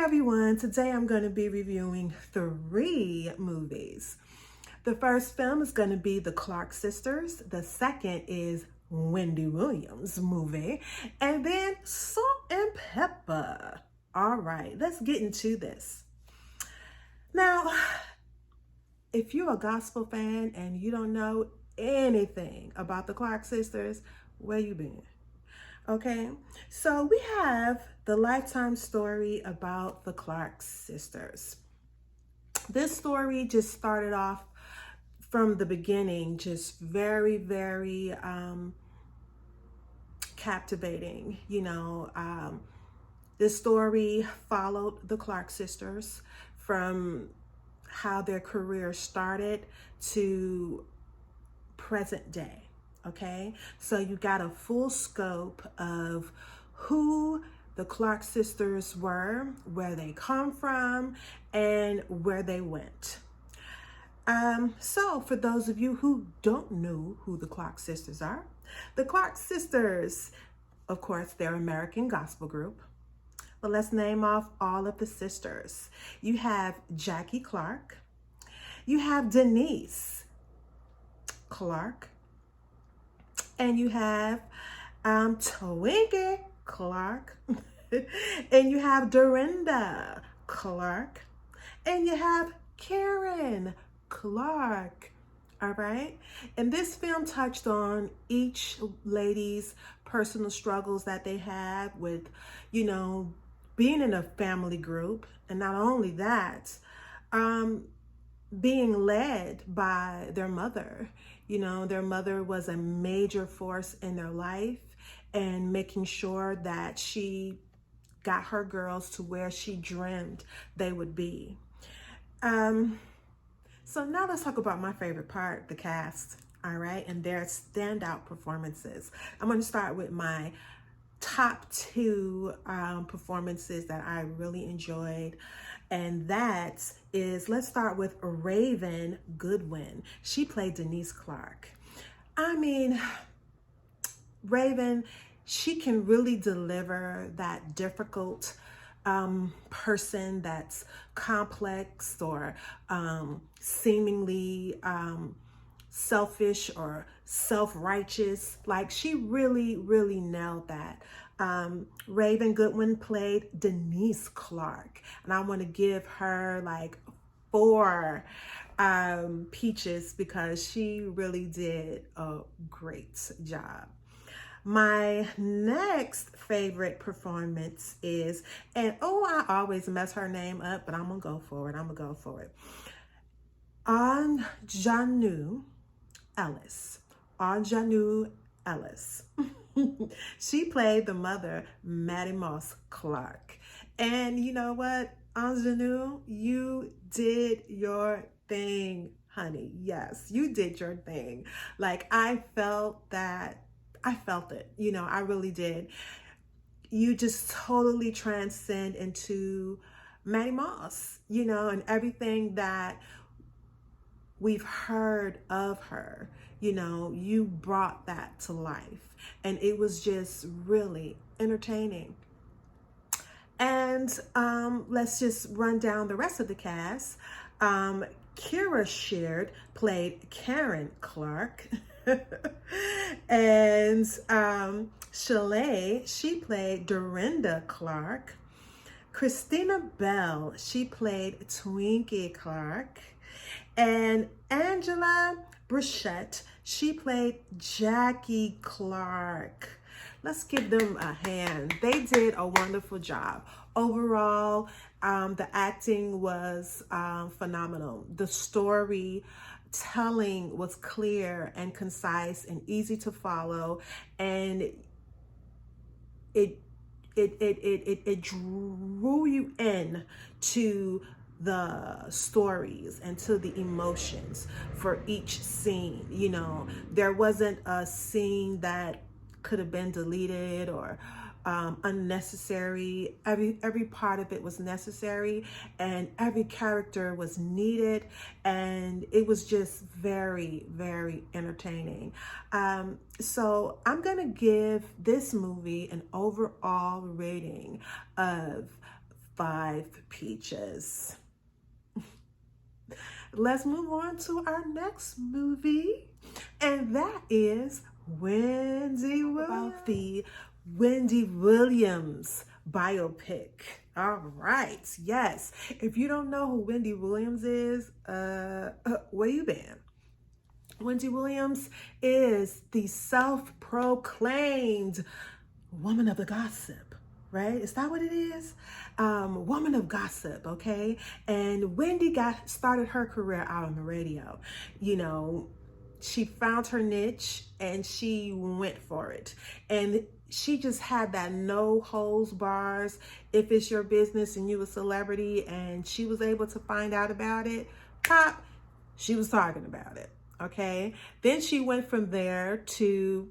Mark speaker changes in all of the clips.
Speaker 1: everyone, today I'm going to be reviewing 3 movies. The first film is going to be the Clarke sisters. The second is Wendy Williams' movie. And then Salt and Pepa. All right, let's get into this. Now, if you're a gospel fan and you don't know anything about the Clarke sisters, where you been? Okay, so we have the lifetime story about the Clarke sisters. This story just started off from the beginning, just very, very captivating. This story followed the Clarke sisters from how their career started to present day. Okay, so you got a full scope of who the Clarke sisters were, where they come from, and where they went. So for those of you who don't know who the Clarke sisters are, the Clarke sisters, of course, they're an American gospel group. But let's name off all of the sisters. You have Jackie Clarke, you have Denise Clarke, and you have Twinkie Clarke, and you have Dorinda Clarke, and you have Karen Clarke. All right. And this film touched on each lady's personal struggles that they had with, being in a family group. And not only that, being led by their mother. Their mother was a major force in their life and making sure that she got her girls to where she dreamed they would be. So now let's talk about my favorite part, the cast, all right, and their standout performances. I'm going to start with my top 2 performances that I really enjoyed. And that is, let's start with Raven Goodwin. She played Denise Clarke. I mean, Raven, she can really deliver that difficult person that's complex or seemingly selfish or self-righteous. Like, she really, really nailed that. Raven Goodwin played Denise Clarke, and I want to give her like 4 peaches because she really did a great job. My next favorite performance is, and I always mess her name up, but I'm gonna go for it. Aunjanue Ellis. Aunjanue Ellis. She played the mother, Maddie Moss Clarke. And you know what, Aunjanue, you did your thing, honey. Yes, you did your thing. Like, I felt it, I really did. You just totally transcend into Maddie Moss, and everything that we've heard of her. You brought that to life, and it was just really entertaining. And let's just run down the rest of the cast. Ciera Sheard played Karen Clarke. And Chalet, she played Dorinda Clarke. Christina Bell, she played Twinkie Clarke. And Angela Bruchette, she played Jackie Clarke. Let's give them a hand. They did a wonderful job. Overall, the acting was phenomenal. The story telling was clear and concise and easy to follow, and it drew you in to the stories and to the emotions for each scene. There wasn't a scene that could have been deleted or unnecessary. Every part of it was necessary, and every character was needed, and it was just very, very entertaining. So I'm gonna give this movie an overall rating of 5 peaches. Let's move on to our next movie, and that is Wendy Williams, the Wendy Williams biopic. All right, yes. If you don't know who Wendy Williams is, where you been? Wendy Williams is the self-proclaimed woman of the gossip, right? Is that what it is? Woman of gossip, okay? And Wendy started her career out on the radio. You know, she found her niche and she went for it. And she just had that no holds bars. If it's your business and you a celebrity and she was able to find out about it, pop, she was talking about it. Okay, then she went from there to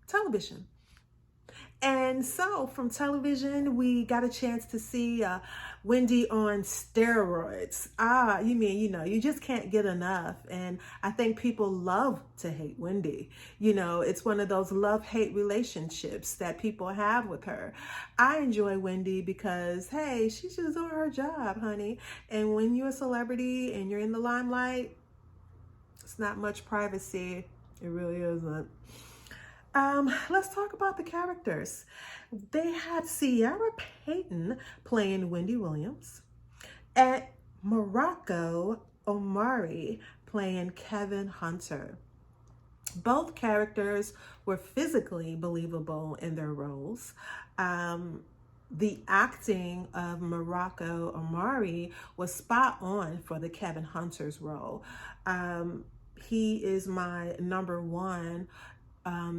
Speaker 1: television. And so from television, we got a chance to see Wendy on steroids. You just can't get enough. And I think people love to hate Wendy. You know, it's one of those love-hate relationships that people have with her. I enjoy Wendy because, hey, she's just doing her job, honey. And when you're a celebrity and you're in the limelight, it's not much privacy. It really isn't. Let's talk about the characters. They had Ciera Payton playing Wendy Williams, and Morocco Omari playing Kheon Hunter. Both characters were physically believable in their roles. The acting of Morocco Omari was spot on for the Kheon Hunter's role. He is my number one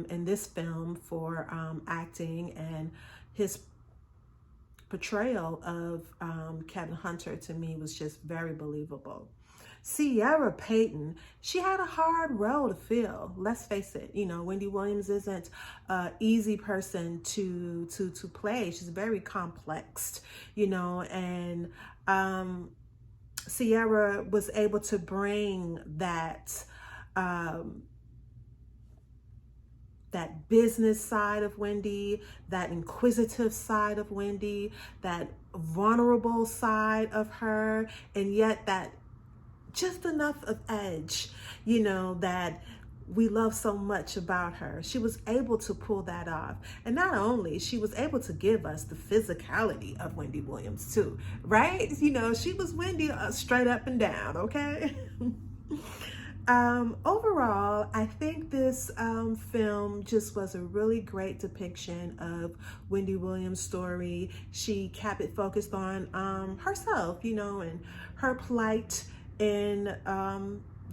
Speaker 1: in this film for acting, and his portrayal of Kheon Hunter to me was just very believable. Ciera Payton, she had a hard role to fill. Let's face it, you know, Wendy Williams isn't an easy person to play. She's very complex, you know, and Ciera was able to bring that that business side of Wendy, that inquisitive side of Wendy, that vulnerable side of her, and yet that just enough of edge, you know, that we love so much about her. She was able to pull that off. And not only, she was able to give us the physicality of Wendy Williams too, right? You know, she was Wendy straight up and down, okay? Overall, I think this film just was a really great depiction of Wendy Williams' story. She kept it focused on herself, you know, and her plight in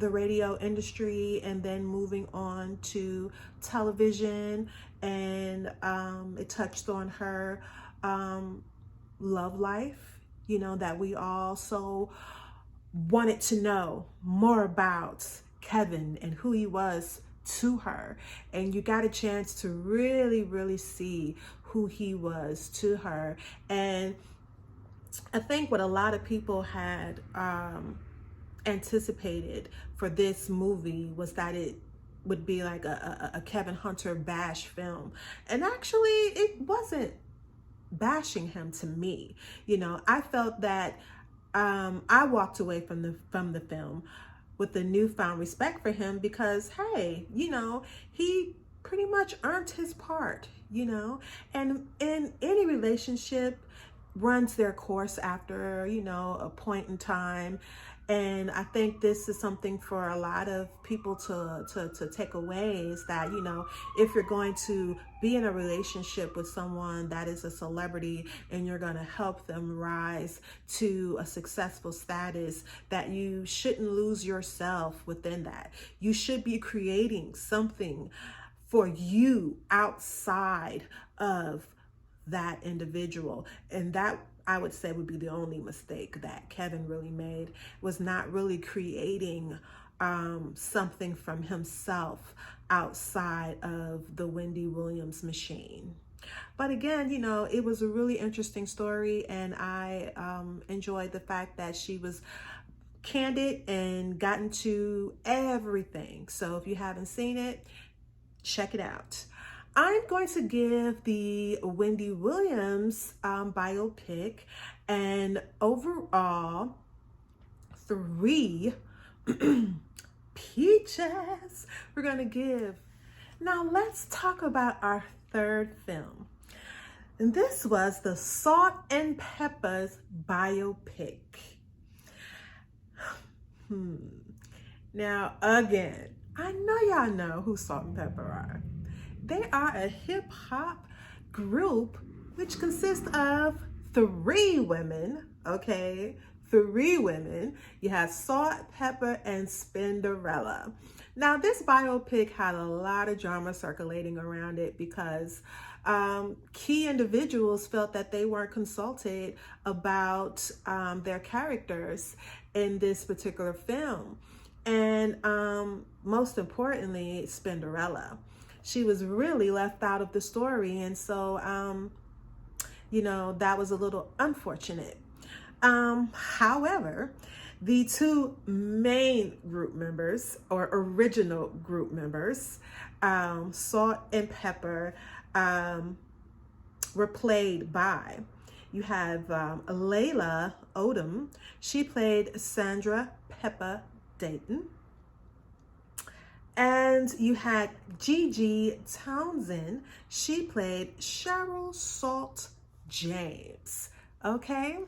Speaker 1: the radio industry, and then moving on to television. And it touched on her love life, you know, that we all so wanted to know more about Kheon and who he was to her. And you got a chance to really see who he was to her. And I think what a lot of people had anticipated for this movie was that it would be like a Kheon Hunter bash film. And actually it wasn't bashing him to me. You know, I felt that I walked away from the film with a newfound respect for him, because hey, you know, he pretty much earned his part, you know. And in any relationship runs their course after, you know, a point in time. And I think this is something for a lot of people to take away, is that, you know, if you're going to be in a relationship with someone that is a celebrity and you're going to help them rise to a successful status, that you shouldn't lose yourself within that. You should be creating something for you outside of that individual. And that, I would say, would be the only mistake that Kheon really made, was not really creating something from himself outside of the Wendy Williams machine. But again, you know, it was a really interesting story, and I enjoyed the fact that she was candid and got into everything. So if you haven't seen it, check it out. I'm going to give the Wendy Williams biopic an overall 3 peaches. We're going to give. Now let's talk about our third film. And this was the Salt and Pepper's biopic. Now, again, I know y'all know who Salt and Pepper are. They are a hip hop group which consists of 3 women, okay? 3 women. You have Salt, Pepper, and Spinderella. Now, this biopic had a lot of drama circulating around it because key individuals felt that they weren't consulted about their characters in this particular film. And most importantly, Spinderella. She was really left out of the story. And so, you know, that was a little unfortunate. However, the 2 main group members, or original group members, Salt and Pepper, were played by, you have Laila Odom. She played Sandra Pepa Dayton. And you had Gigi Townsend. She played Cheryl Salt James. Okay?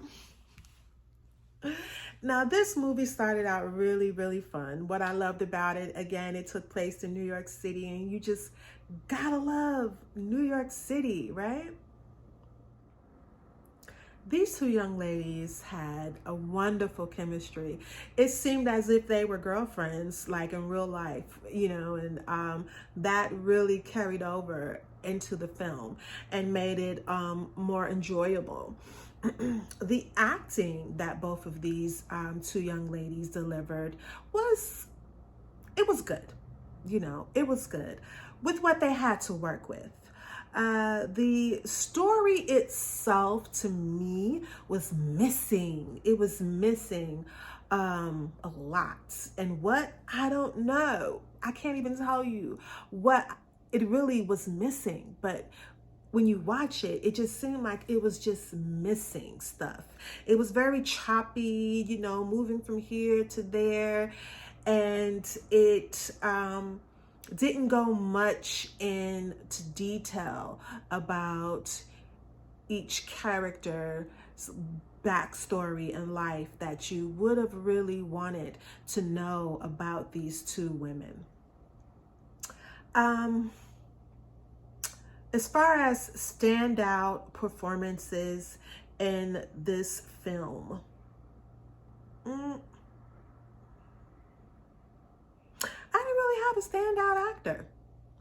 Speaker 1: Now, this movie started out really, really fun. What I loved about it, again, it took place in New York City, and you just gotta love New York City, right? These 2 young ladies had a wonderful chemistry. It seemed as if they were girlfriends, like in real life, you know, and that really carried over into the film and made it more enjoyable. The acting that both of these 2 young ladies delivered was good. You know, it was good with what they had to work with. The story itself, to me, was missing. It was missing a lot. And what? I don't know. I can't even tell you what it really was missing. But when you watch it, it just seemed like it was just missing stuff. It was very choppy, you know, moving from here to there. And it didn't go much into detail about each character's backstory in life that you would have really wanted to know about these 2 women. As far as standout performances in this film, I didn't really have a standout actor.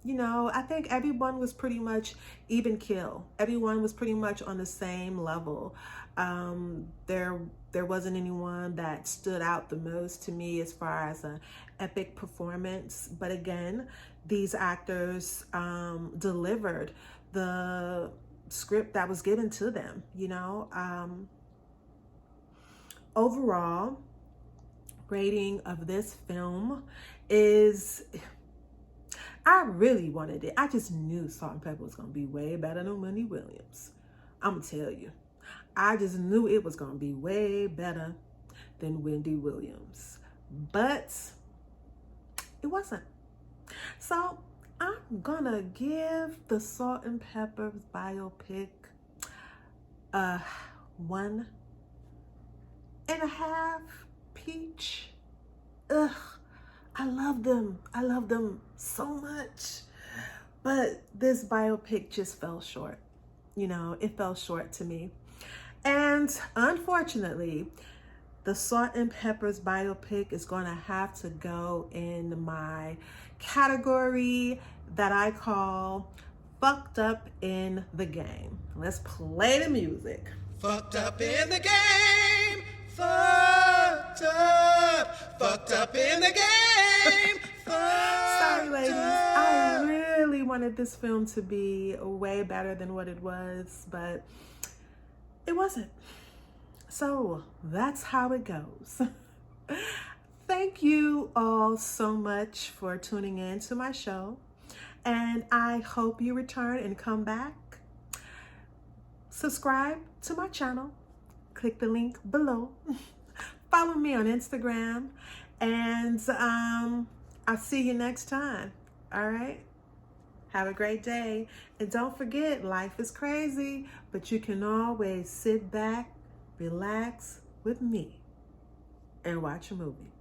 Speaker 1: You know, I think everyone was pretty much even keel. Everyone was pretty much on the same level. There wasn't anyone that stood out the most to me as far as an epic performance. But again, these actors delivered the script that was given to them, you know. Overall rating of this film is, I really wanted it. I just knew Salt and Pepper was going to be way better than Wendy Williams. I'm going to tell you. I just knew it was going to be way better than Wendy Williams. But it wasn't. So I'm going to give the Salt and Pepper biopic 1.5 peach. Ugh. I love them. I love them so much. But this biopic just fell short. You know, it fell short to me. And unfortunately, the Salt and Pepper's biopic is going to have to go in my category that I call Fucked Up in the Game. Let's play the music.
Speaker 2: Fucked up in the game. Fucked up in the game.
Speaker 1: Sorry, ladies. I really wanted this film to be way better than what it was, but it wasn't. So that's how it goes. Thank you all so much for tuning in to my show. And I hope you return and come back. Subscribe to my channel. Click the link below. Follow me on Instagram. And I'll see you next time. All right? Have a great day. And don't forget, life is crazy, but you can always sit back, relax with me, and watch a movie.